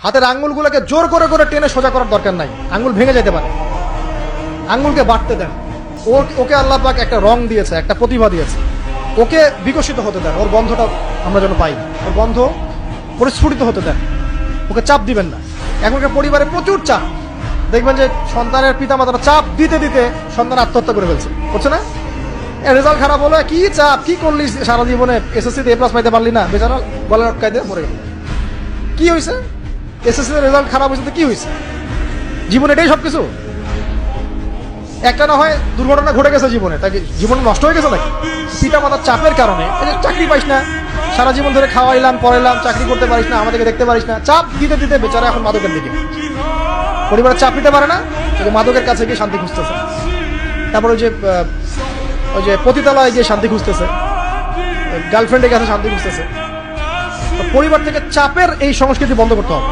হাতের আঙ্গুলগুলোকে জোর করে করে টেনে সোজা করার দরকার নাই, আঙ্গুল ভেঙে যেতে পারে। আঙ্গুলকে বাড়তে দেন। ওকে আল্লাহ পাক একটা রং দিয়েছে, একটা প্রতিভা দিয়েছে, ওকে বিকশিত হতে দেন। ওর গন্ধটা আমরা যেন পাই, ওর গন্ধ পরিস্ফুটিত হতে দেন। ওকে চাপ দিবেন না। এখনকার পরিবারে প্রচুর চাপ, দেখবেন যে সন্তানের পিতামাতারা চাপ দিতে দিতে সন্তান আত্মহত্যা করে ফেলছে, করছে না? রেজাল্ট খারাপ হলো, কি চাপ, কি করলি সারা জীবনে, এসএসসিতে এ প্লাস পাইতে পারলি না, বেচারা গলা আটকাই দিয়ে মরে গেল। কি হয়েছে? এসএসসিতে রেজাল্ট খারাপ হয়েছে তো কি হয়েছে? জীবনে এটাই সবকিছু? একটা না হয় দুর্ঘটনা ঘটে গেছে জীবনে, তাকে জীবন নষ্ট হয়ে গেছে নাকি? পিতা মাতার চাপের কারণে চাকরি পাইস না, সারা জীবন ধরে খাওয়াইলাম পড়াইলাম, চাকরি করতে পারিস না, আমাদেরকে দেখতে পারিস না, চাপ দিতে দিতে বেচারা এখন মাদকের দিকে। পরিবারের চাপ নিতে পারে না, মাদকের কাছে গিয়ে শান্তি খুঁজতেছে। তারপর ওই যে পতিতালয়ে গিয়ে শান্তি খুঁজতেছে, গার্লফ্রেন্ডের কাছে শান্তি খুঁজতেছে। পরিবার থেকে চাপের এই সংস্কৃতি বন্ধ করতে হবে।